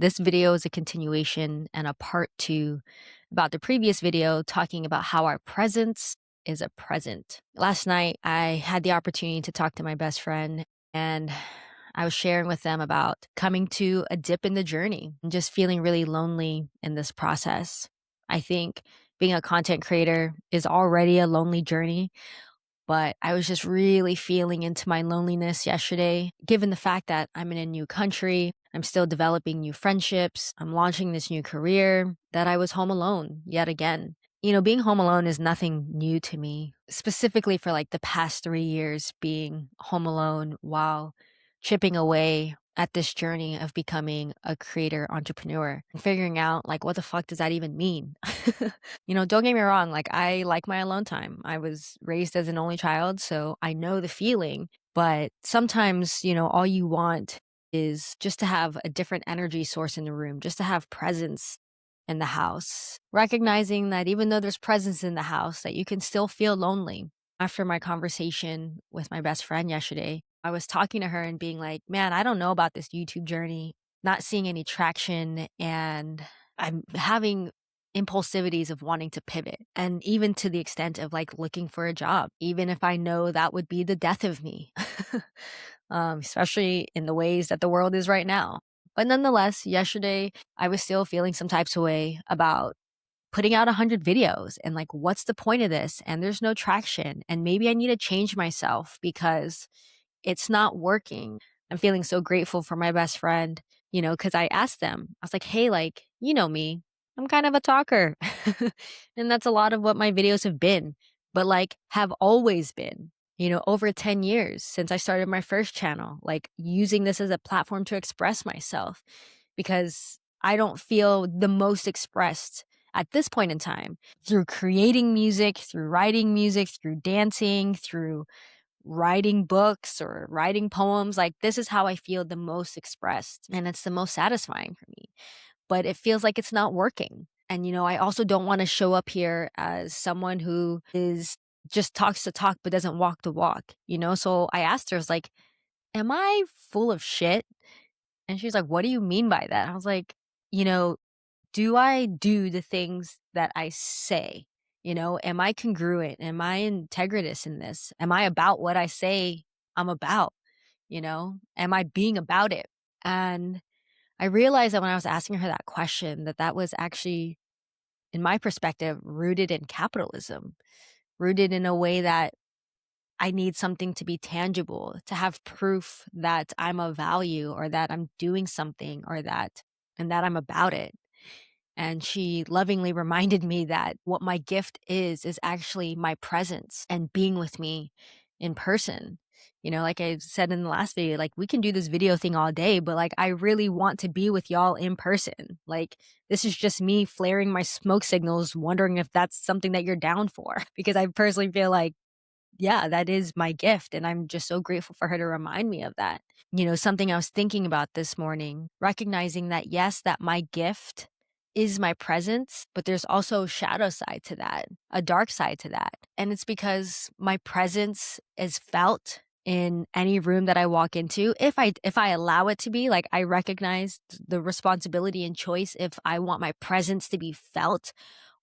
This video is a continuation and a part two about the previous video talking about how our presence is a present. Last night, I had the opportunity to talk to my best friend, and I was sharing with them about coming to a dip in the journey and just feeling really lonely in this process. I think being a content creator is already a lonely journey, but I was just really feeling into my loneliness yesterday, given the fact that I'm in a new country, I'm still developing new friendships, I'm launching this new career, that I was home alone yet again. Being home alone is nothing new to me, specifically for like the past 3 years being home alone while chipping away at this journey of becoming a creator entrepreneur and figuring out like what the fuck does that even mean? Don't get me wrong, like I like my alone time. I was raised as an only child, so I know the feeling, but sometimes, all you want is just to have a different energy source in the room, just to have presence in the house. Recognizing that even though there's presence in the house, that you can still feel lonely. After my conversation with my best friend yesterday, I was talking to her and being like, man, I don't know about this YouTube journey, not seeing any traction, and I'm having impulsivities of wanting to pivot. And even to the extent of like looking for a job, even if I know that would be the death of me, especially in the ways that the world is right now. But nonetheless, yesterday I was still feeling some types of way about putting out 100 videos and like, what's the point of this? And there's no traction. And maybe I need to change myself because it's not working. I'm feeling so grateful for my best friend, because I asked them, I was like, hey, like, you know me, I'm kind of a talker. And that's a lot of what my videos have been, but like have always been, over 10 years since I started my first channel, like using this as a platform to express myself because I don't feel the most expressed at this point in time through creating music, through writing music, through dancing, through writing books or writing poems. Like this is how I feel the most expressed and it's the most satisfying for me. But it feels like it's not working. And I also don't want to show up here as someone who is just talks the talk but doesn't walk the walk. So I asked her, I was like, am I full of shit? And she's like, what do you mean by that? I was like, you know, do I do the things that I say? Am I congruent? Am I integritous in this? Am I about what I say I'm about? Am I being about it? And I realized that when I was asking her that question, that was actually, in my perspective, rooted in capitalism, rooted in a way that I need something to be tangible, to have proof that I'm of value or that I'm doing something and that I'm about it. And she lovingly reminded me that what my gift is actually my presence and being with me in person. Like I said in the last video, like we can do this video thing all day, but like I really want to be with y'all in person. Like this is just me flaring my smoke signals, wondering if that's something that you're down for. Because I personally feel like, yeah, that is my gift. And I'm just so grateful for her to remind me of that. Something I was thinking about this morning, recognizing that, yes, that my gift is my presence, but there's also a shadow side to that, a dark side to that. And it's because my presence is felt in any room that I walk into. If I allow it to be, like I recognize the responsibility and choice if I want my presence to be felt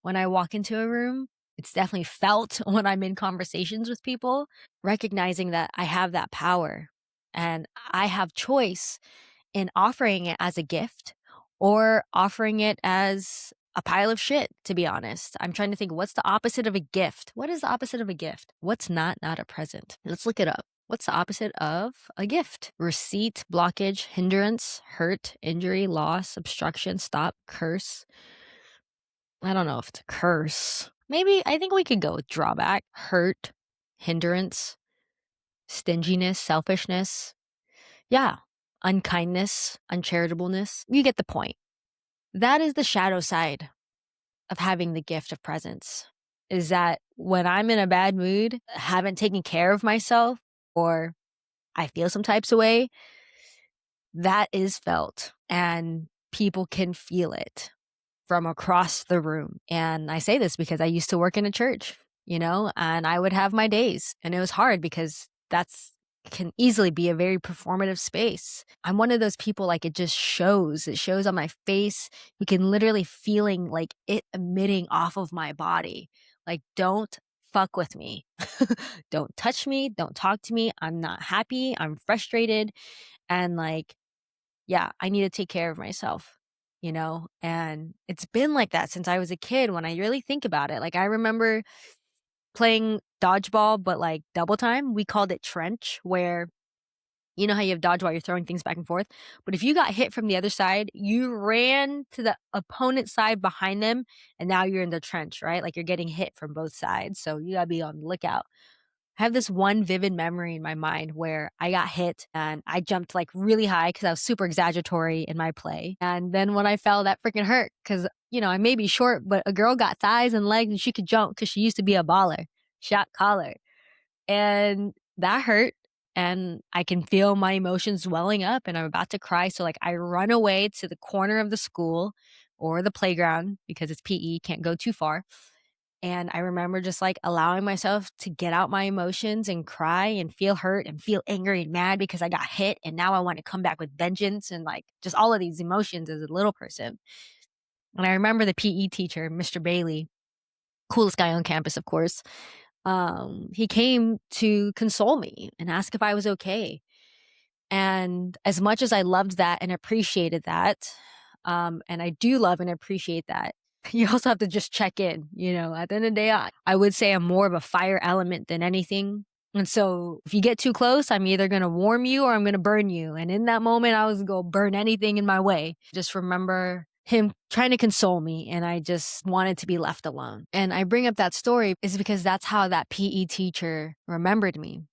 when I walk into a room. It's definitely felt when I'm in conversations with people, recognizing that I have that power and I have choice in offering it as a gift or offering it as a pile of shit, to be honest. I'm trying to think, what's the opposite of a gift? What is the opposite of a gift? What's not a present? Let's look it up. What's the opposite of a gift? Receipt, blockage, hindrance, hurt, injury, loss, obstruction, stop, curse. I don't know if it's a curse. Maybe I think we could go with drawback, hurt, hindrance, stinginess, selfishness. Yeah, unkindness, uncharitableness. You get the point. That is the shadow side of having the gift of presence. Is that when I'm in a bad mood, haven't taken care of myself, or I feel some types of way, that is felt and people can feel it from across the room. And I say this because I used to work in a church, and I would have my days and it was hard because that's can easily be a very performative space. I'm one of those people, like, it just shows. It shows on my face. You can literally feeling, like, it emitting off of my body. Like, don't fuck with me. Don't touch me, don't talk to me. I'm not happy, I'm frustrated, and, like, yeah, I need to take care of myself, you know? And it's been like that since I was a kid when I really think about it. Like, I remember playing dodgeball, but, like, double time. We called it trench, where you know how you have dodgeball, you're throwing things back and forth? But if you got hit from the other side, you ran to the opponent's side behind them, and now you're in the trench, right? Like, you're getting hit from both sides, so you gotta be on the lookout. I have this one vivid memory in my mind where I got hit and I jumped, like, really high because I was super exaggeratory in my play, and then when I fell, that freaking hurt because I may be short, but a girl got thighs and legs and she could jump because she used to be a baller, shot caller, and that hurt, and I can feel my emotions welling up, and I'm about to cry, so, like, I run away to the corner of the school or the playground because it's PE, can't go too far, and I remember just, like, allowing myself to get out my emotions and cry and feel hurt and feel angry and mad because I got hit, and now I wanna come back with vengeance and, like, just all of these emotions as a little person. And I remember the PE teacher, Mr. Bailey, coolest guy on campus, of course. He came to console me and ask if I was okay. And as much as I loved that and appreciated that, and I do love and appreciate that, you also have to just check in. At the end of the day, I would say I'm more of a fire element than anything. And so if you get too close, I'm either going to warm you or I'm going to burn you. And in that moment, I was going to burn anything in my way. Just remember him trying to console me, and I just wanted to be left alone. And I bring up that story is because that's how that PE teacher remembered me.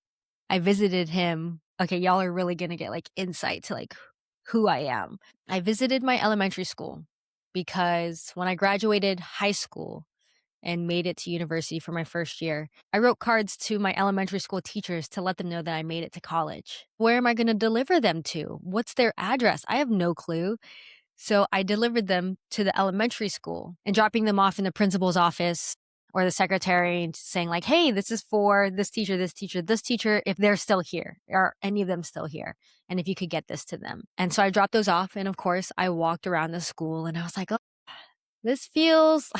I visited him. Okay, y'all are really gonna get, like, insight to, like, who I am. I visited my elementary school because when I graduated high school and made it to university for my first year, I wrote cards to my elementary school teachers to let them know that I made it to college. Where am I gonna deliver them to? What's their address? I have no clue. So I delivered them to the elementary school and dropping them off in the principal's office or the secretary and saying, like, hey, this is for this teacher, this teacher, this teacher, if they're still here. Are any of them still here? And if you could get this to them. And so I dropped those off. And of course, I walked around the school and I was like, oh, this feels,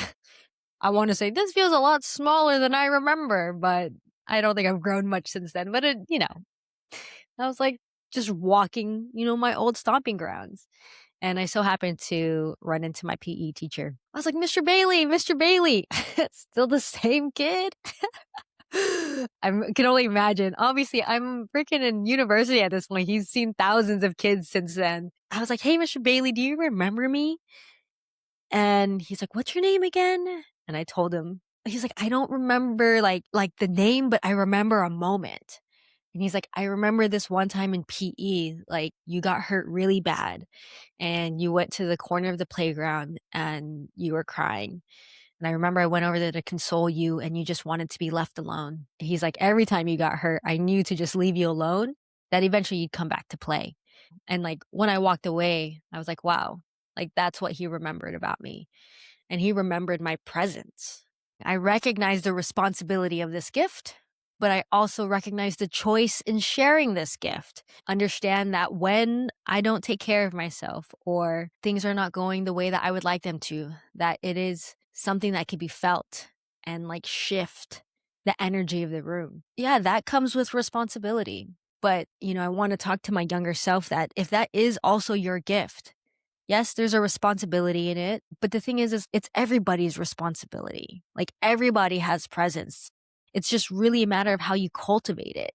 I want to say, this feels a lot smaller than I remember, but I don't think I've grown much since then. But I was like just walking, my old stomping grounds. And I so happened to run into my PE teacher. I was like, Mr. Bailey, Mr. Bailey. Still the same kid? I can only imagine. Obviously, I'm freaking in university at this point. He's seen thousands of kids since then. I was like, hey, Mr. Bailey, do you remember me? And he's like, what's your name again? And I told him. He's like, I don't remember like the name, but I remember a moment. And he's like, I remember this one time in PE, like you got hurt really bad and you went to the corner of the playground and you were crying. And I remember I went over there to console you and you just wanted to be left alone. He's like, every time you got hurt, I knew to just leave you alone, that eventually you'd come back to play. And like when I walked away, I was like, wow, like that's what he remembered about me. And he remembered my presence. I recognize the responsibility of this gift, but I also recognize the choice in sharing this gift. Understand that when I don't take care of myself or things are not going the way that I would like them to, that it is something that can be felt and like shift the energy of the room. Yeah, that comes with responsibility. But, I want to talk to my younger self that if that is also your gift, yes, there's a responsibility in it, but the thing is it's everybody's responsibility. Like everybody has presence. It's just really a matter of how you cultivate it.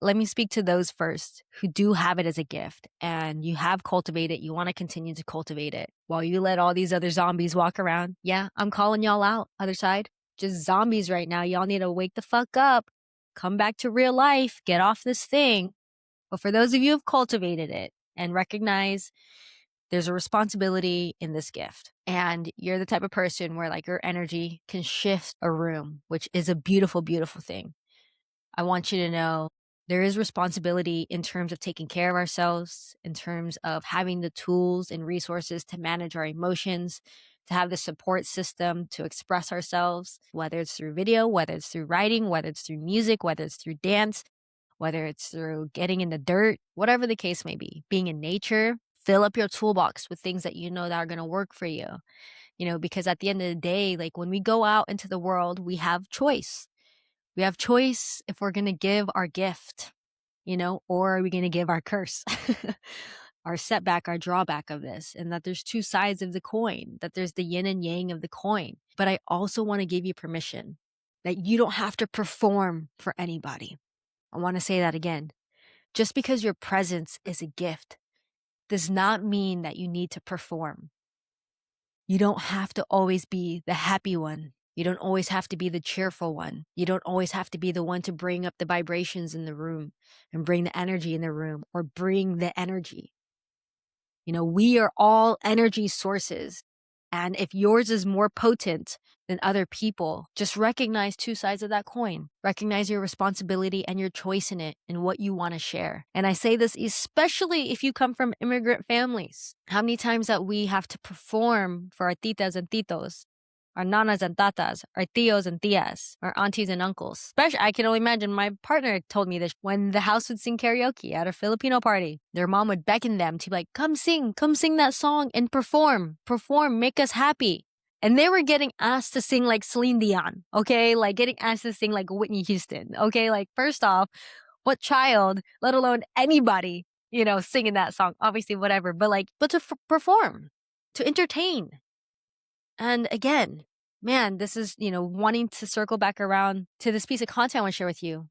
Let me speak to those first who do have it as a gift and you have cultivated, you want to continue to cultivate it while you let all these other zombies walk around. Yeah, I'm calling y'all out, other side. Just zombies right now. Y'all need to wake the fuck up. Come back to real life. Get off this thing. But for those of you who've cultivated it and recognize there's a responsibility in this gift. And you're the type of person where like your energy can shift a room, which is a beautiful, beautiful thing. I want you to know there is responsibility in terms of taking care of ourselves, in terms of having the tools and resources to manage our emotions, to have the support system to express ourselves, whether it's through video, whether it's through writing, whether it's through music, whether it's through dance, whether it's through getting in the dirt, whatever the case may be, being in nature, fill up your toolbox with things that you know that are going to work for you. Because at the end of the day, like when we go out into the world, we have choice. We have choice if we're going to give our gift, or are we going to give our curse? Our setback, our drawback of this, and that there's two sides of the coin, that there's the yin and yang of the coin. But I also want to give you permission that you don't have to perform for anybody. I want to say that again. Just because your presence is a gift does not mean that you need to perform. You don't have to always be the happy one. You don't always have to be the cheerful one. You don't always have to be the one to bring up the vibrations in the room and bring the energy in the room or bring the energy. We are all energy sources. And if yours is more potent than other people, just recognize two sides of that coin. Recognize your responsibility and your choice in it and what you want to share. And I say this especially if you come from immigrant families. How many times that we have to perform for our titas and titos, our nanas and tatas, our tios and tias, our aunties and uncles. Especially, I can only imagine, my partner told me this when the house would sing karaoke at a Filipino party. Their mom would beckon them to be like, come sing that song and perform, make us happy. And they were getting asked to sing like Celine Dion, okay? Like getting asked to sing like Whitney Houston, okay? Like first off, what child, let alone anybody, singing that song, obviously whatever, but to perform, to entertain. And again, man, this is, wanting to circle back around to this piece of content I want to share with you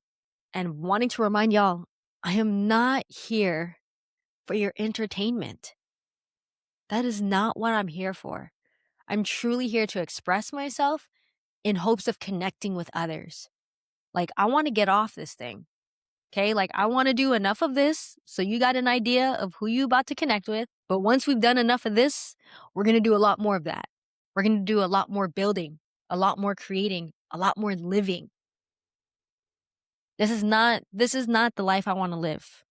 and wanting to remind y'all, I am not here for your entertainment. That is not what I'm here for. I'm truly here to express myself in hopes of connecting with others. Like, I want to get off this thing. Okay, like I want to do enough of this so you got an idea of who you about to connect with. But once we've done enough of this, we're going to do a lot more of that. We're going to do a lot more building, a lot more creating, a lot more living. This is not the life I want to live.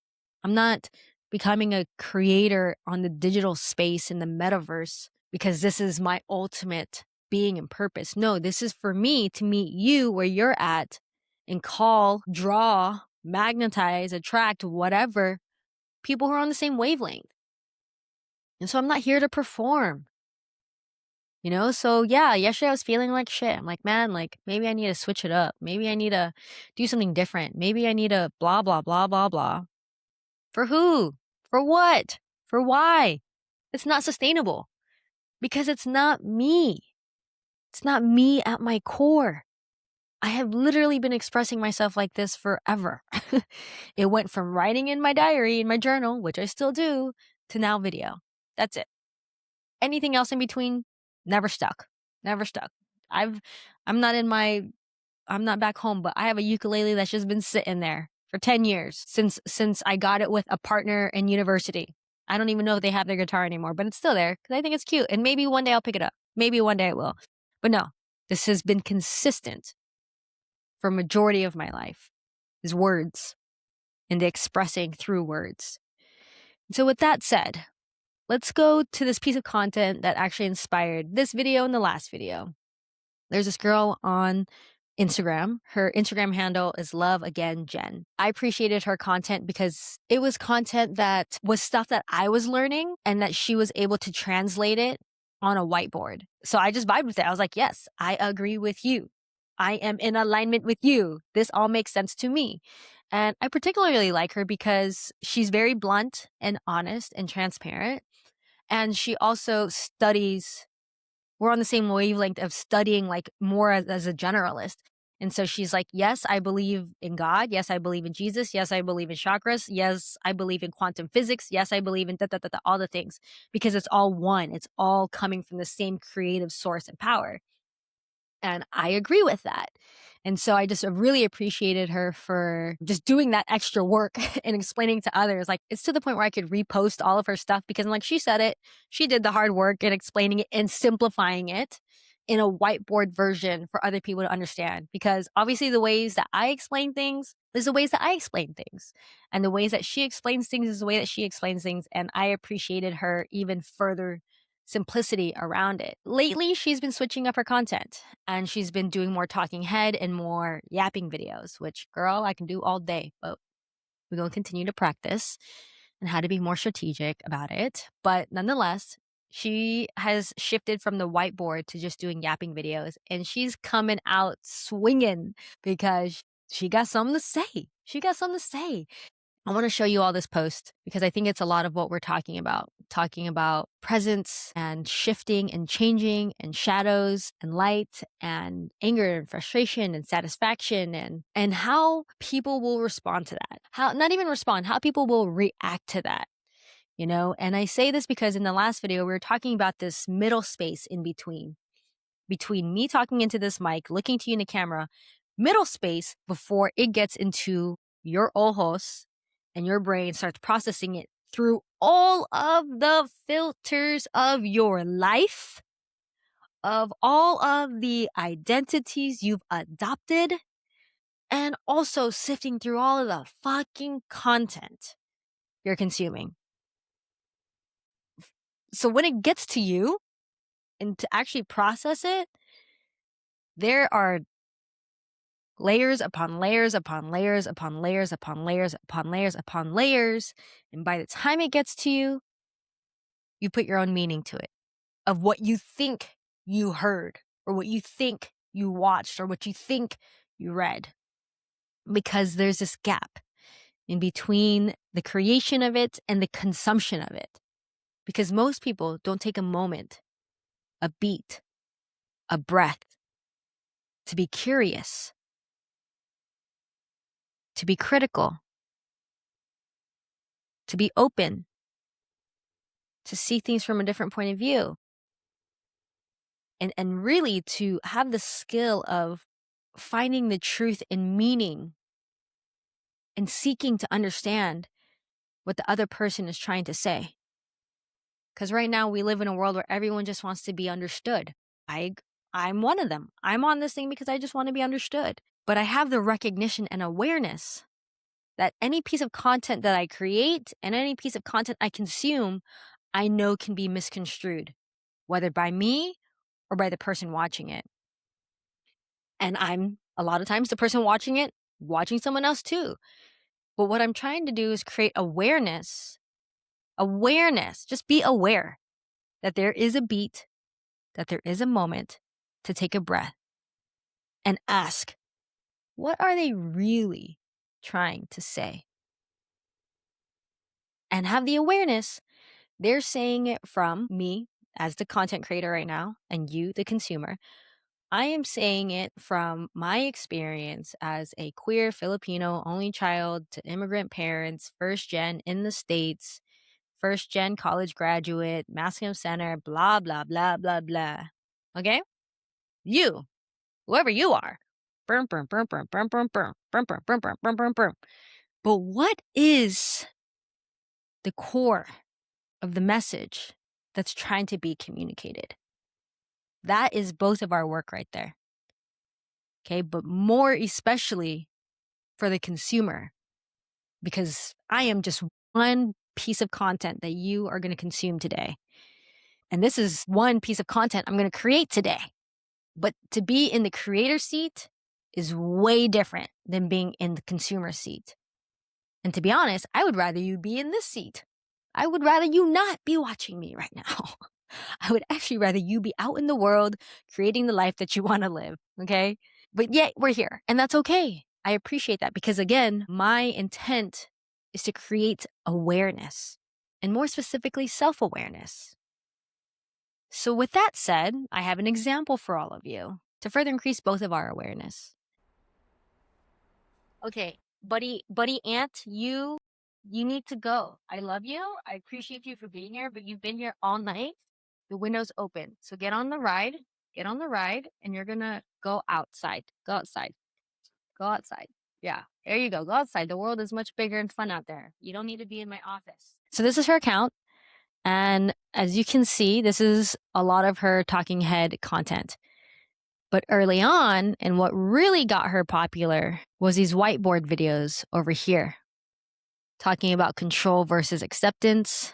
I'm not becoming a creator on the digital space in the metaverse because this is my ultimate being and purpose. No, this is for me to meet you where you're at and call, draw, magnetize, attract, whatever, people who are on the same wavelength. And so I'm not here to perform. So yeah, yesterday I was feeling like shit. I'm like, man, like maybe I need to switch it up. Maybe I need to do something different. Maybe I need to blah, blah, blah, blah, blah. For who? For what? For why? It's not sustainable because it's not me. It's not me at my core. I have literally been expressing myself like this forever. It went from writing in my diary, in my journal, which I still do, to now video. That's it. Anything else in between, never stuck. Never stuck. I'm not back home, but I have a ukulele that's just been sitting there for 10 years since I got it with a partner in university. I don't even know if they have their guitar anymore, but it's still there because I think it's cute. And maybe one day I'll pick it up. Maybe one day I will. But no, this has been consistent for majority of my life is words and the expressing through words. So with that said, let's go to this piece of content that actually inspired this video and the last video. There's this girl on Instagram. Her Instagram handle is Love Again Jen. I appreciated her content because it was content that was stuff that I was learning and that she was able to translate it on a whiteboard. So I just vibed with it. I was like, yes, I agree with you. I am in alignment with you. This all makes sense to me. And I particularly like her because she's very blunt and honest and transparent. And she also studies, we're on the same wavelength of studying like more as a generalist. And so she's like, yes, I believe in God. Yes, I believe in Jesus. Yes, I believe in chakras. Yes, I believe in quantum physics. Yes, I believe in all the things because it's all one. It's all coming from the same creative source and power. And I agree with that. And so I just really appreciated her for just doing that extra work and explaining to others. Like, it's to the point where I could repost all of her stuff because, like, she said it, she did the hard work in explaining it and simplifying it in a whiteboard version for other people to understand. Because obviously the ways that I explain things is the ways that I explain things. And the ways that she explains things is the way that she explains things. And I appreciated her even further simplicity around it. Lately, she's been switching up her content and she's been doing more talking head and more yapping videos, which, girl, I can do all day, but We're going to continue to practice and how to be more strategic about it. But nonetheless, she has shifted from the whiteboard to just doing yapping videos, and she's coming out swinging because she got something to say. She got something to say. I want to show you all this post because I think it's a lot of what we're talking about presence and shifting and changing and shadows and light and anger and frustration and satisfaction and how people will respond to that. How not even respond, how people will react to that. And I say this because in the last video, we were talking about this middle space in between me talking into this mic, looking to you in the camera, middle space before it gets into your ojos and your brain starts processing it through all of the filters of your life, of all of the identities you've adopted, and also sifting through all of the fucking content you're consuming. So when it gets to you and to actually process it, there are layers upon layers upon layers upon layers upon layers upon layers upon layers. And by the time it gets to you, you put your own meaning to it of what you think you heard or what you think you watched or what you think you read. Because there's this gap in between the creation of it and the consumption of it. Because most people don't take a moment, a beat, a breath to be curious, to be critical, to be open, to see things from a different point of view, and really to have the skill of finding the truth and meaning and seeking to understand what the other person is trying to say. Because right now we live in a world where everyone just wants to be understood. I'm one of them. I'm on this thing because I just want to be understood. But I have the recognition and awareness that any piece of content that I create and any piece of content I consume, I know can be misconstrued, whether by me or by the person watching it. And I'm a lot of times the person watching it, watching someone else too. But what I'm trying to do is create awareness, just be aware that there is a beat, that there is a moment to take a breath and ask, what are they really trying to say? And have the awareness they're saying it from me as the content creator right now and you, the consumer. I am saying it from my experience as a queer Filipino only child to immigrant parents, first gen in the States, first gen college graduate, Masculine Center, blah, blah, blah, blah, blah. Okay? You, whoever you are. Burn, burn, burn, burn, burn, burn, burn, burn, burn, burn, burn, burn, burn, burn. But what is the core of the message that's trying to be communicated? That is both of our work right there. Okay, but more especially for the consumer, because I am just one piece of content that you are going to consume today. And this is one piece of content I'm going to create today. But to be in the creator seat is way different than being in the consumer seat. And to be honest, I would rather you be in this seat. I would rather you not be watching me right now. I would actually rather you be out in the world creating the life that you want to live, okay? But yet we're here, and that's okay. I appreciate that because, again, my intent is to create awareness, and more specifically, self-awareness. So with that said, I have an example for all of you to further increase both of our awareness. Okay, buddy Ant, you need to go. I love you. I appreciate you for being here, but you've been here all night. The window's open. So get on the ride, and you're gonna go outside. Go outside. Go outside. Yeah, there you go. Go outside. The world is much bigger and fun out there. You don't need to be in my office. So this is her account. And as you can see, this is a lot of her talking head content. But early on, and what really got her popular was these whiteboard videos over here, talking about control versus acceptance,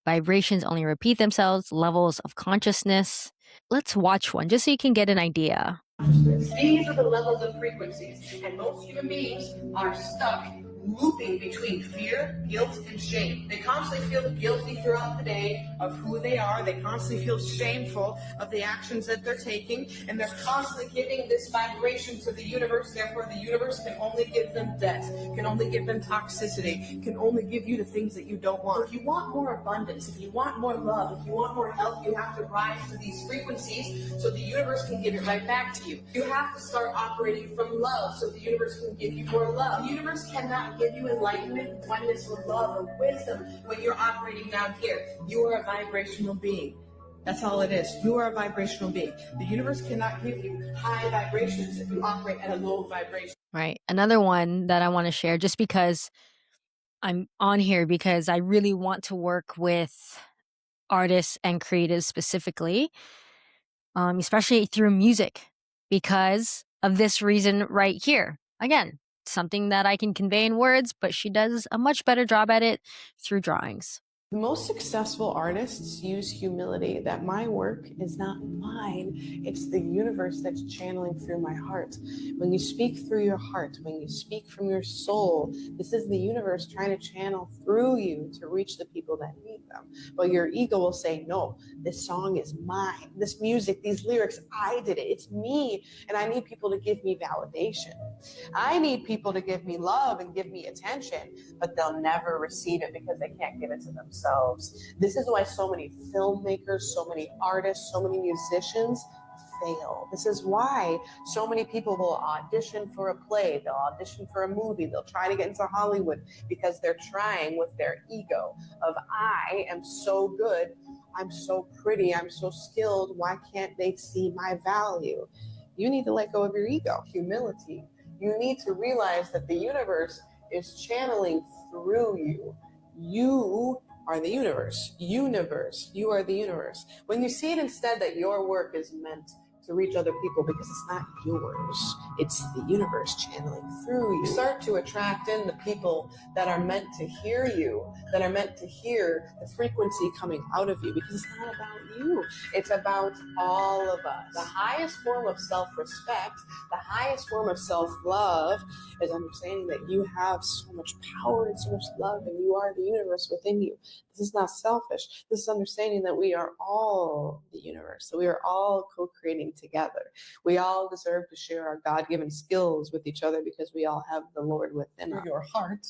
vibrations only repeat themselves, levels of consciousness. Let's watch one just so you can get an idea. These are the levels of frequencies, and most human beings are stuck looping between fear, guilt, and shame. They constantly feel guilty throughout the day of who they are. They constantly feel shameful of the actions that they're taking, and they're constantly giving this vibration to the universe. Therefore, the universe can only give them death, can only give them toxicity, can only give you the things that you don't want. If you want more abundance, if you want more love, if you want more health, you have to rise to these frequencies so the universe can give it right back to you. You have to start operating from love so the universe can give you more love. The universe cannot give you enlightenment, oneness, or love, or wisdom when you're operating down here. You are a vibrational being. That's all it is. You are a vibrational being. The universe cannot give you high vibrations if you operate at a low vibration. Right. Another one that I want to share, just because I'm on here, because I really want to work with artists and creatives specifically, especially through music, because of this reason right here. Again, something that I can convey in words, but she does a much better job at it through drawings. The most successful artists use humility, that my work is not mine, it's the universe that's channeling through my heart. When you speak through your heart, when you speak from your soul, this is the universe trying to channel through you to reach the people that need them. But your ego will say, no, this song is mine. This music, these lyrics, I did it. It's me. And I need people to give me validation. I need people to give me love and give me attention, but they'll never receive it because they can't give it to themselves. This is why so many filmmakers, so many artists, so many musicians fail. This is why so many people will audition for a play, they'll audition for a movie, they'll try to get into Hollywood because they're trying with their ego of, I am so good, I'm so pretty, I'm so skilled, why can't they see my value? You need to let go of your ego. Humility. You need to realize that the universe is channeling through you. You are the universe. Universe. You are the universe. When you see it instead that your work is meant to reach other people because it's not yours, it's the universe channeling through you. Start to attract in the people that are meant to hear you, that are meant to hear the frequency coming out of you, because it's not about you. It's about all of us. The highest form of self-respect, the highest form of self-love is understanding that you have so much power and so much love, and you are the universe within you. This is not selfish. This is understanding that we are all the universe, that we are all co-creating together. We all deserve to share our God-given skills with each other because we all have the Lord within us. Your heart,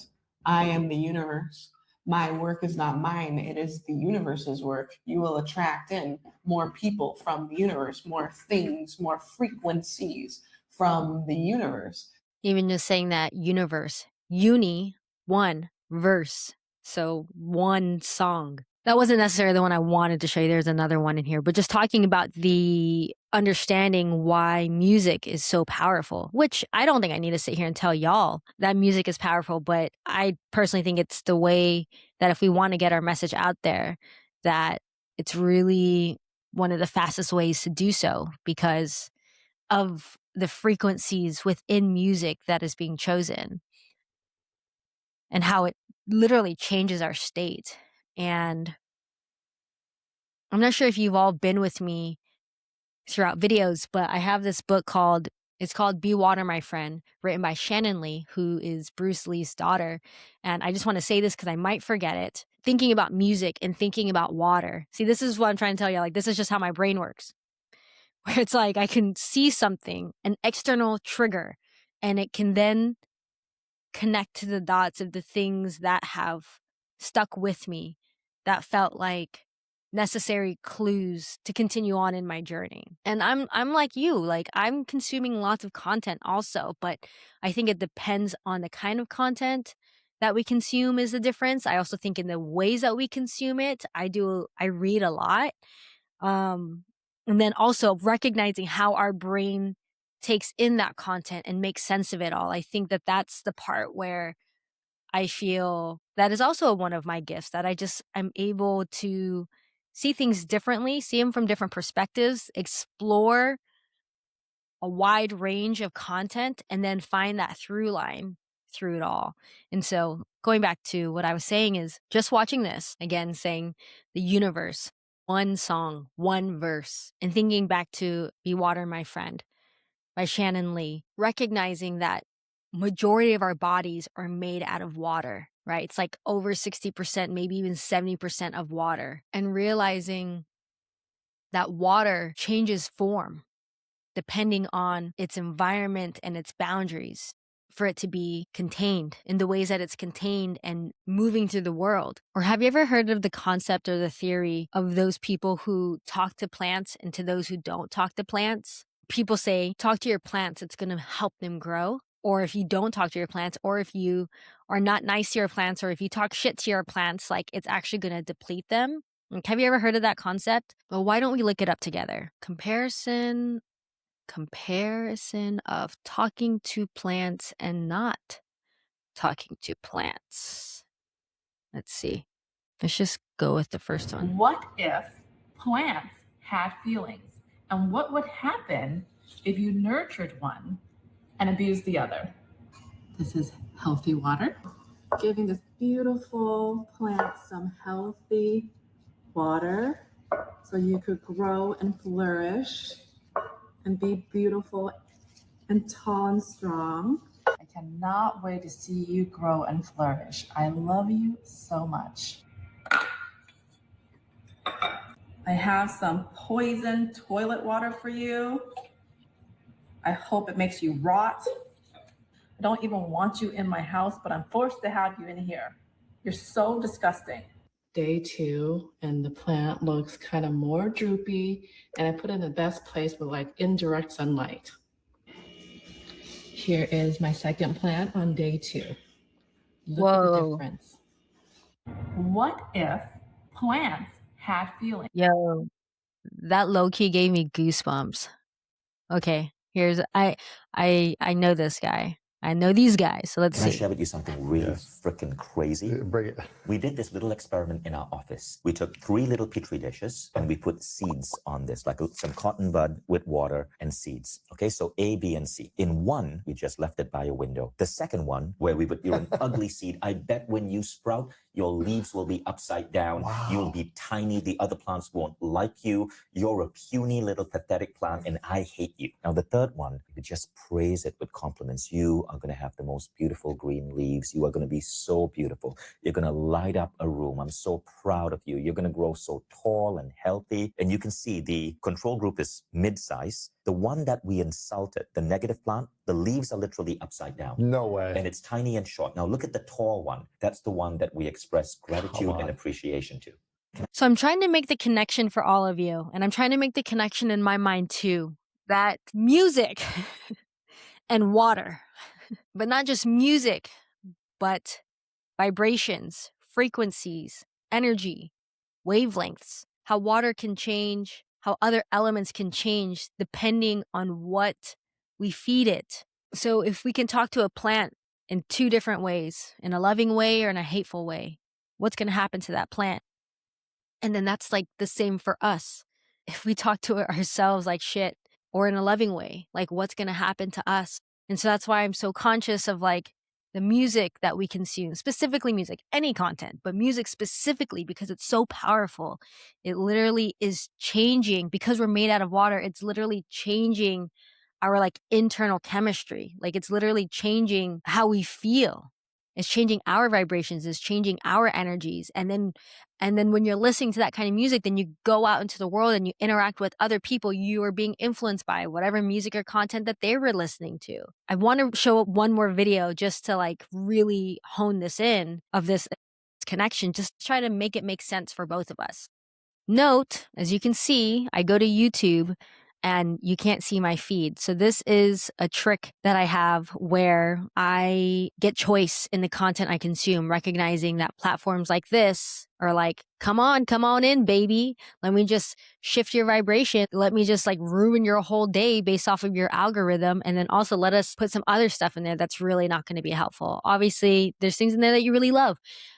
I am the universe. My work is not mine, it is the universe's work. You will attract in more people from the universe, more things, more frequencies from the universe. Even just saying that universe, uni, one, verse. So one song. That wasn't necessarily the one I wanted to show you. There's another one in here, but just talking about the understanding why music is so powerful, which I don't think I need to sit here and tell y'all that music is powerful, but I personally think it's the way that if we want to get our message out there, that it's really one of the fastest ways to do so because of the frequencies within music that is being chosen and how it literally changes our state. And I'm not sure if you've all been with me throughout videos, but I have this book it's called Be Water, My Friend, written by Shannon Lee, who is Bruce Lee's daughter. And I just want to say this because I might forget it. Thinking about music and thinking about water. See, this is what I'm trying to tell you. Like, this is just how my brain works. Where it's like I can see something, an external trigger, and it can then connect to the dots of the things that have stuck with me that felt like necessary clues to continue on in my journey. And I'm like you, like I'm consuming lots of content also, but I think it depends on the kind of content that we consume is the difference. I also think in the ways that we consume it, I read a lot. And then also recognizing how our brain takes in that content and makes sense of it all. I think that that's the part where I feel that is also one of my gifts, that I'm able to see things differently, see them from different perspectives, explore a wide range of content, and then find that through line through it all. And so going back to what I was saying is just watching this again, saying the universe, one song, one verse, and thinking back to Be Water, My Friend by Shannon Lee, recognizing that majority of our bodies are made out of water, right? It's like over 60%, maybe even 70% of water. And realizing that water changes form depending on its environment and its boundaries for it to be contained in the ways that it's contained and moving through the world. Or have you ever heard of the concept or the theory of those people who talk to plants and to those who don't talk to plants? People say, talk to your plants, it's going to help them grow. Or if you don't talk to your plants, or if you are not nice to your plants, or if you talk shit to your plants, like it's actually going to deplete them. Like, have you ever heard of that concept? Well, why don't we look it up together? Comparison of talking to plants and not talking to plants. Let's see. Let's just go with the first one. What if plants had feelings? And what would happen if you nurtured one and abused the other? This is healthy water, giving this beautiful plant some healthy water so you could grow and flourish and be beautiful and tall and strong. I cannot wait to see you grow and flourish. I love you so much. I have some poison toilet water for you. I hope it makes you rot. I don't even want you in my house, but I'm forced to have you in here. You're so disgusting. Day 2, and the plant looks kind of more droopy, and I put it in the best place with like indirect sunlight. Here is my second plant on day 2. Look at the difference. What if plants had feelings? Yo, that low-key gave me goosebumps. Okay, here's I know this guy. I know these guys, so let's Can I see. share with you something really freaking crazy? Bring it. We did this little experiment in our office. We took 3 little petri dishes and we put seeds on this, like some cotton bud with water and seeds. Okay, so A, B, and C. In one, we just left it by a window. The second one, where we would, you're an ugly seed. I bet when you sprout, your leaves will be upside down. Wow. You'll be tiny. The other plants won't like you. You're a puny little pathetic plant and I hate you. Now, the third one, we just praise it with compliments. You are going to have the most beautiful green leaves. You are going to be so beautiful. You're going to light up a room. I'm so proud of you. You're going to grow so tall and healthy. And you can see the control group is mid-size. The one that we insulted, the negative plant, the leaves are literally upside down. No way. And it's tiny and short. Now look at the tall one. That's the one that we express gratitude and appreciation to. So I'm trying to make the connection for all of you, and I'm trying to make the connection in my mind too, that music and water, but not just music, but vibrations, frequencies, energy, wavelengths, how water can change, how other elements can change depending on what we feed it. So if we can talk to a plant in 2 different ways, in a loving way or in a hateful way, what's going to happen to that plant? And then that's like the same for us. If we talk to ourselves like shit or in a loving way, like what's going to happen to us? And so that's why I'm so conscious of like the music that we consume, specifically music, any content, but music specifically because it's so powerful. It literally is changing because we're made out of water. It's literally changing our like internal chemistry. Like it's literally changing how we feel. It's changing our vibrations. It's changing our energies. And then when you're listening to that kind of music, then you go out into the world and you interact with other people. You are being influenced by whatever music or content that they were listening to. I want to show up one more video just to like really hone this in of this connection, just try to make it make sense for both of us. Note, as you can see, I go to YouTube and you can't see my feed. So this is a trick that I have where I get choice in the content I consume, recognizing that platforms like this are like, come on in, baby. Let me just shift your vibration. Let me just like ruin your whole day based off of your algorithm. And then also let us put some other stuff in there that's really not going to be helpful. Obviously, there's things in there that you really love,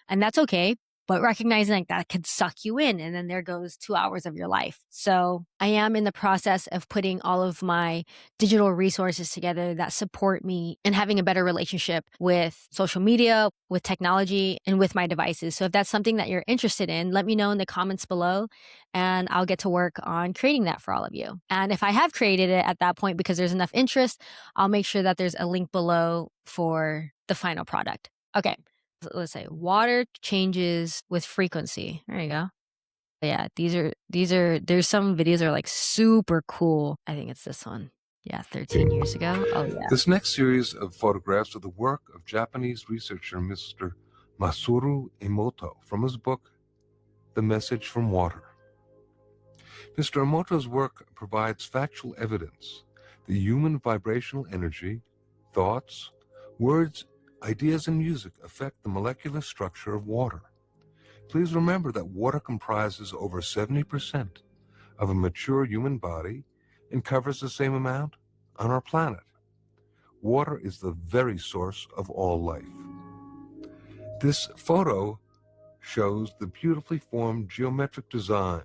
and that's okay. but recognizing like that could suck you in, and then there goes 2 hours of your life. So I am in the process of putting all of my digital resources together that support me and having a better relationship with social media, with technology, and with my devices. So if that's something that you're interested in, let me know in the comments below, and I'll get to work on creating that for all of you. And if I have created it at that point because there's enough interest, I'll make sure that there's a link below for the final product. Okay, let's say water changes with frequency. There you go. Yeah, there's some videos that are like super cool. I think it's this one. Yeah, 13 years ago. Oh yeah. This next series of photographs are the work of Japanese researcher Mr. Masaru Emoto from his book, The Message from Water. Mr. Emoto's work provides factual evidence that human vibrational energy, thoughts, words, ideas, and music affect the molecular structure of water. Please remember that water comprises over 70% of a mature human body and covers the same amount on our planet. Water is the very source of all life. This photo shows the beautifully formed geometric design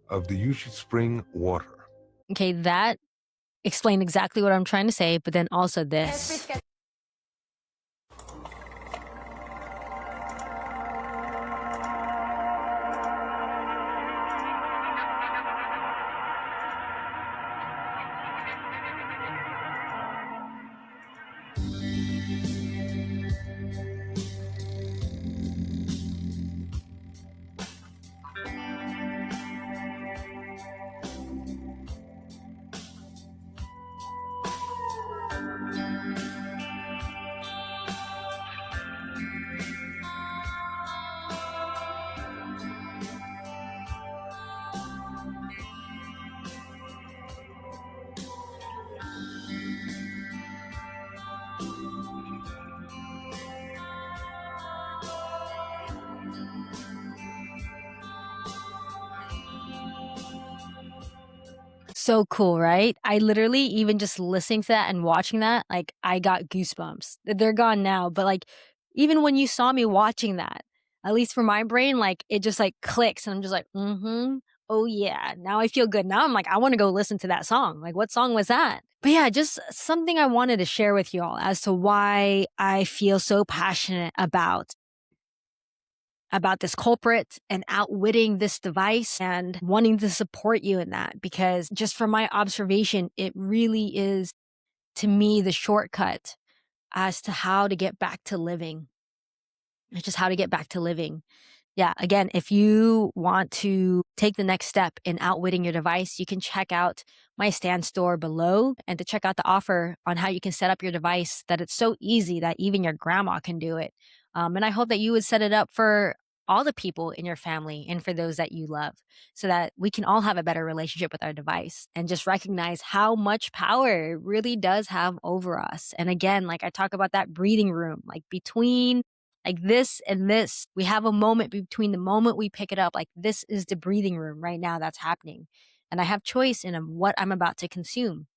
of the Yushi Spring water. Okay, that explained exactly what I'm trying to say, but then also this. So cool, right? I literally, even just listening to that and watching that, like I got goosebumps. They're gone now, but like even when you saw me watching that, at least for my brain, like it just like clicks and I'm just like, oh yeah, now I feel good. Now I'm like, I want to go listen to that song. Like, what song was that? But yeah, just something I wanted to share with you all as to why I feel so passionate about this culprit and outwitting this device and wanting to support you in that, because just from my observation, it really is, to me, the shortcut as to how to get back to living. It's just how to get back to living. Yeah, again, if you want to take the next step in outwitting your device, you can check out my stand store below, and to check out the offer on how you can set up your device, that it's so easy that even your grandma can do it. And I hope that you would set it up for all the people in your family and for those that you love, so that we can all have a better relationship with our device and just recognize how much power it really does have over us. And again, like I talk about that breathing room, like between like this and this, we have a moment between the moment we pick it up. Like this is the breathing room right now that's happening. And I have choice in what I'm about to consume,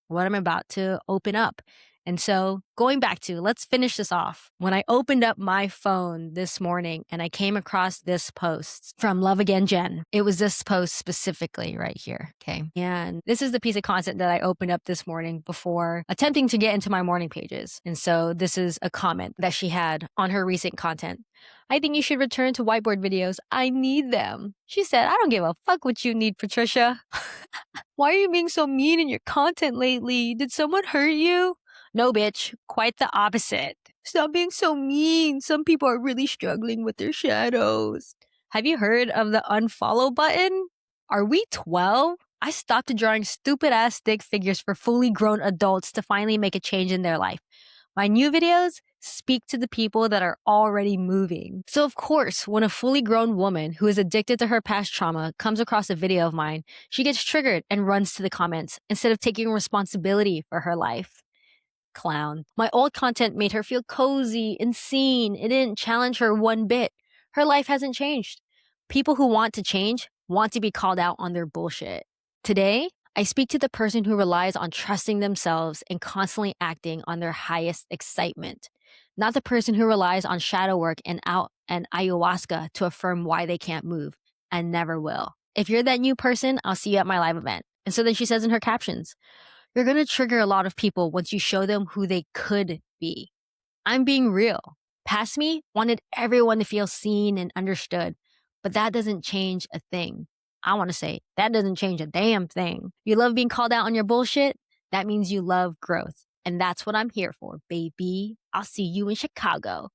what I'm about to open up. And so going back to, let's finish this off. When I opened up my phone this morning and I came across this post from Love Again Jen, it was this post specifically right here. Okay. And this is the piece of content that I opened up this morning before attempting to get into my morning pages. And so this is a comment that she had on her recent content. I think you should return to whiteboard videos. I need them. She said, I don't give a fuck what you need, Patricia. Why are you being so mean in your content lately? Did someone hurt you? No, bitch. Quite the opposite. Stop being so mean. Some people are really struggling with their shadows. Have you heard of the unfollow button? Are we 12? I stopped drawing stupid ass stick figures for fully grown adults to finally make a change in their life. My new videos speak to the people that are already moving. So of course, when a fully grown woman who is addicted to her past trauma comes across a video of mine, she gets triggered and runs to the comments instead of taking responsibility for her life. Clown. My old content made her feel cozy and seen. It didn't challenge her one bit. Her life hasn't changed. People who want to change want to be called out on their bullshit. Today, I speak to the person who relies on trusting themselves and constantly acting on their highest excitement. not the person who relies on shadow work and ayahuasca to affirm why they can't move and never will. If you're that new person, I'll see you at my live event. And so then she says in her captions, you're going to trigger a lot of people once you show them who they could be. I'm being real. Past me wanted everyone to feel seen and understood, but that doesn't change a thing. I want to say that doesn't change a damn thing. You love being called out on your bullshit? That means you love growth. And that's what I'm here for, baby. I'll see you in Chicago.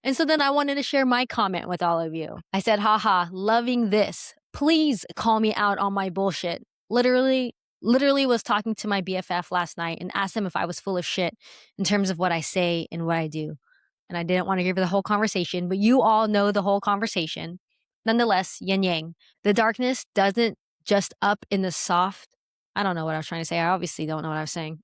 And so then I wanted to share my comment with all of you. I said, haha, loving this. Please call me out on my bullshit. Literally was talking to my BFF last night and asked him if I was full of shit in terms of what I say and what I do. And I didn't want to give her the whole conversation, but you all know the whole conversation. Nonetheless, yin yang. The darkness doesn't just up in the soft. I don't know what I was trying to say. I obviously don't know what I was saying.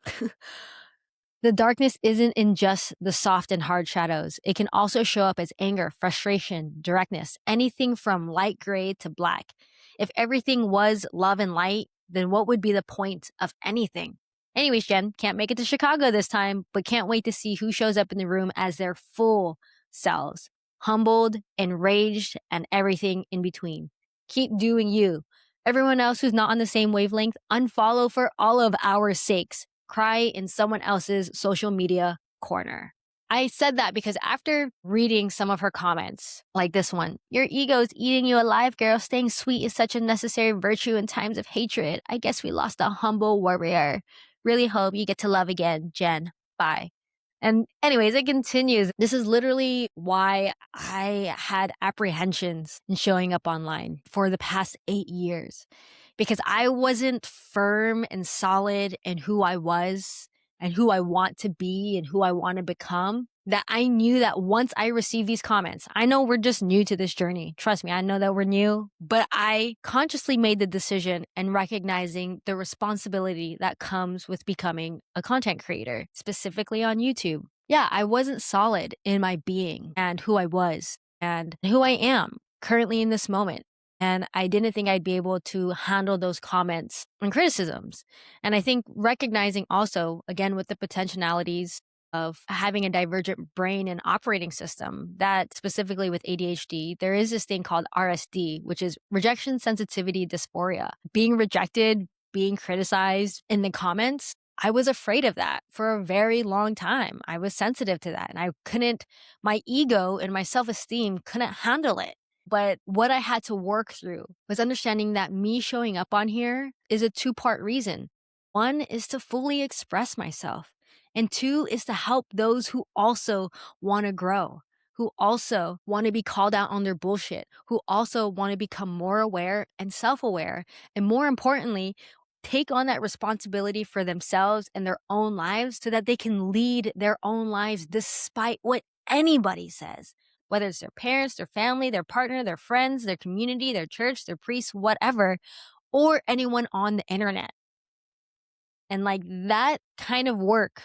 The darkness isn't in just the soft and hard shadows. It can also show up as anger, frustration, directness, anything from light gray to black. If everything was love and light, then what would be the point of anything? Anyways, Jen, can't make it to Chicago this time, but can't wait to see who shows up in the room as their full selves, humbled, enraged, and everything in between. Keep doing you. Everyone else who's not on the same wavelength, unfollow for all of our sakes. Cry in someone else's social media corner. I said that because after reading some of her comments, like this one, your ego's eating you alive, girl. Staying sweet is such a necessary virtue in times of hatred. I guess we lost a humble warrior. Really hope you get to love again, Jen. Bye. And anyways, it continues. This is literally why I had apprehensions in showing up online for the past 8 years, because I wasn't firm and solid in who I was and who I want to be and who I want to become. That I knew that once I received these comments, I know we're just new to this journey. Trust me, I know that we're new, but I consciously made the decision and recognizing the responsibility that comes with becoming a content creator, specifically on YouTube. Yeah, I wasn't solid in my being and who I was and who I am currently in this moment. And I didn't think I'd be able to handle those comments and criticisms. And I think recognizing also, again, with the potentialities of having a divergent brain and operating system, that specifically with ADHD, there is this thing called RSD, which is rejection sensitivity dysphoria. Being rejected, being criticized in the comments, I was afraid of that for a very long time. I was sensitive to that and my ego and my self-esteem couldn't handle it. But what I had to work through was understanding that me showing up on here is a 2-part reason. 1 is to fully express myself. And 2 is to help those who also want to grow, who also want to be called out on their bullshit, who also want to become more aware and self-aware. And more importantly, take on that responsibility for themselves and their own lives so that they can lead their own lives despite what anybody says. Whether it's their parents, their family, their partner, their friends, their community, their church, their priest, whatever, or anyone on the internet. And like that kind of work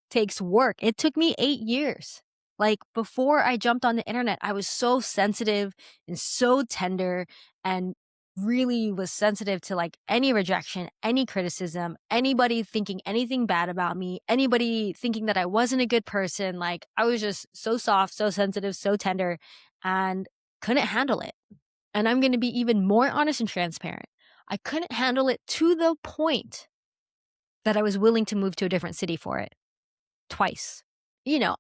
takes work. It took me 8 years. Like before I jumped on the internet, I was so sensitive and so tender and really was sensitive to like any rejection, any criticism, anybody thinking anything bad about me, anybody thinking that I wasn't a good person. Like I was just so soft, so sensitive, so tender, and couldn't handle it. And I'm going to be even more honest and transparent. I couldn't handle it to the point that I was willing to move to a different city for it. Twice.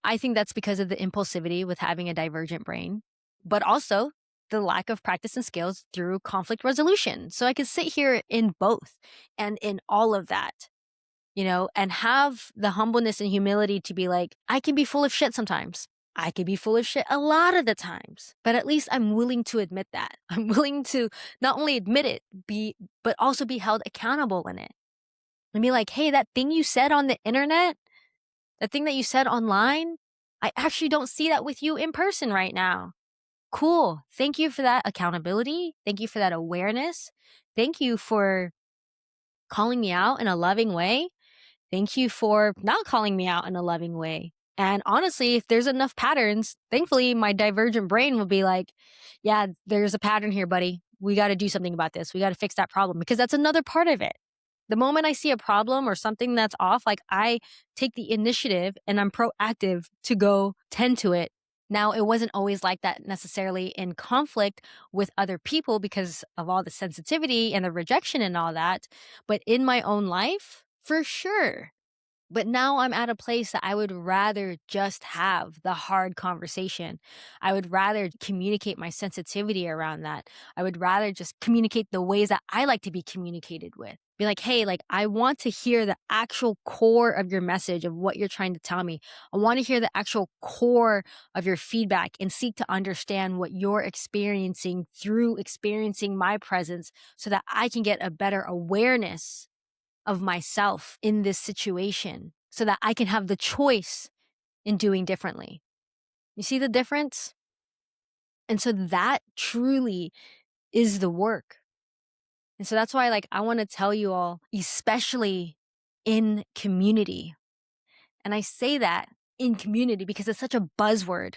I think that's because of the impulsivity with having a divergent brain, but also the lack of practice and skills through conflict resolution. So I could sit here in both and in all of that, and have the humbleness and humility to be like, I can be full of shit sometimes. I could be full of shit a lot of the times, but at least I'm willing to admit that. I'm willing to not only admit it, but also be held accountable in it. And be like, hey, that thing you said on the internet, the thing that you said online, I actually don't see that with you in person right now. Cool. Thank you for that accountability. Thank you for that awareness. Thank you for calling me out in a loving way. Thank you for not calling me out in a loving way. And honestly, if there's enough patterns, thankfully my divergent brain will be like, yeah, there's a pattern here, buddy. We got to do something about this. We got to fix that problem, because that's another part of it. The moment I see a problem or something that's off, like I take the initiative and I'm proactive to go tend to it. Now, it wasn't always like that necessarily in conflict with other people because of all the sensitivity and the rejection and all that. But in my own life, for sure. But now I'm at a place that I would rather just have the hard conversation. I would rather communicate my sensitivity around that. I would rather just communicate the ways that I like to be communicated with. Be like, hey, like, I want to hear the actual core of your message of what you're trying to tell me. I want to hear the actual core of your feedback and seek to understand what you're experiencing through experiencing my presence so that I can get a better awareness of myself in this situation so that I can have the choice in doing differently. You see the difference? And so that truly is the work. And so that's why, like, I want to tell you all, especially in community. And I say that in community because it's such a buzzword.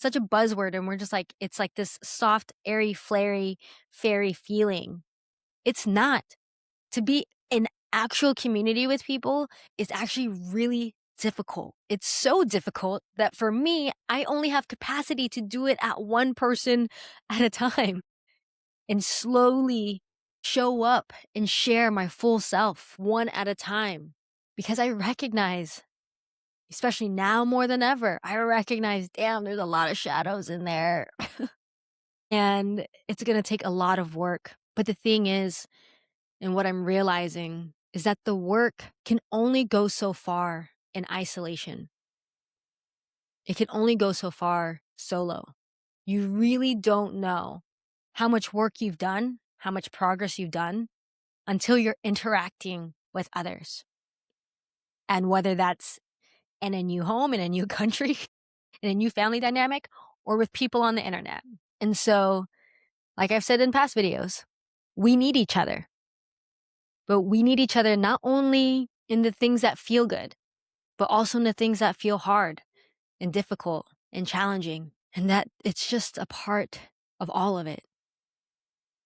And we're just like, it's like this soft, airy, flary, fairy feeling. It's not. To be in actual community with people is actually really difficult. It's so difficult that for me, I only have capacity to do it at one person at a time and slowly show up and share my full self one at a time. Because I recognize, especially now more than ever, I recognize, damn, there's a lot of shadows in there. And it's going to take a lot of work. But the thing is, and what I'm realizing is that the work can only go so far in isolation. It can only go so far solo. You really don't know how much work you've done, how much progress you've done until you're interacting with others. And whether that's in a new home, in a new country, in a new family dynamic, or with people on the internet. And so, like I've said in past videos, we need each other. But we need each other not only in the things that feel good, but also in the things that feel hard and difficult and challenging. And that it's just a part of all of it.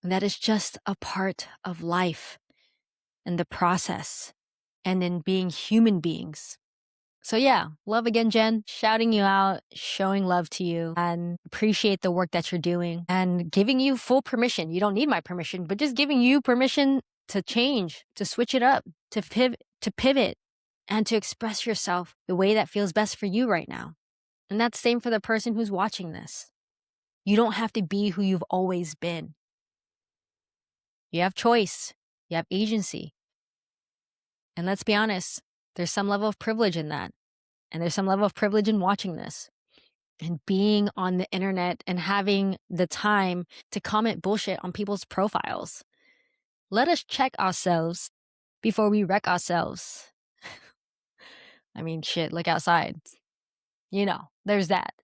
And that is just a part of life and the process and in being human beings. So yeah, love again, Jen, shouting you out, showing love to you and appreciate the work that you're doing and giving you full permission. You don't need my permission, but just giving you permission to change, to switch it up, to pivot and to express yourself the way that feels best for you right now. And that's the same for the person who's watching this. You don't have to be who you've always been. You have choice. You have agency. And let's be honest, there's some level of privilege in that. And there's some level of privilege in watching this and being on the internet and having the time to comment bullshit on people's profiles. Let us check ourselves before we wreck ourselves. I mean, shit, look outside. You know, there's that.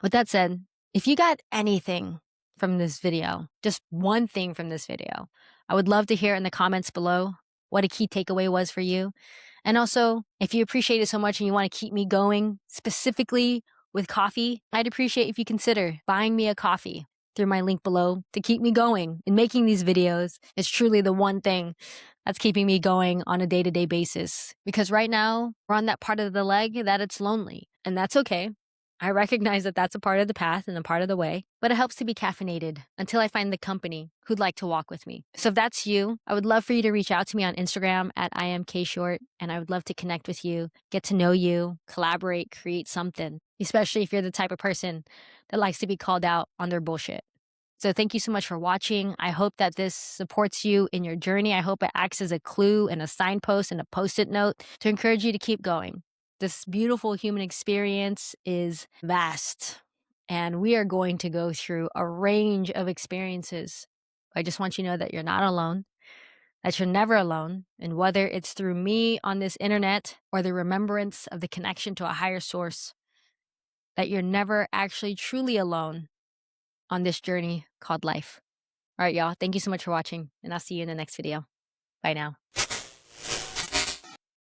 With that said, if you got anything from this video, just one thing from this video, I would love to hear in the comments below what a key takeaway was for you. And also, if you appreciate it so much and you want to keep me going, specifically with coffee, I'd appreciate if you consider buying me a coffee through my link below to keep me going in making these videos. It's truly the one thing that's keeping me going on a day-to-day basis. Because right now, we're on that part of the leg that it's lonely, and that's okay. I recognize that that's a part of the path and a part of the way, but it helps to be caffeinated until I find the company who'd like to walk with me. So if that's you, I would love for you to reach out to me on Instagram at IamKShort, and I would love to connect with you, get to know you, collaborate, create something, especially if you're the type of person that likes to be called out on their bullshit. So thank you so much for watching. I hope that this supports you in your journey. I hope it acts as a clue and a signpost and a post-it note to encourage you to keep going. This beautiful human experience is vast, and we are going to go through a range of experiences. I just want you to know that you're not alone, that you're never alone, and whether it's through me on this internet or the remembrance of the connection to a higher source, that you're never actually truly alone on this journey called life. All right, y'all. Thank you so much for watching, and I'll see you in the next video. Bye now.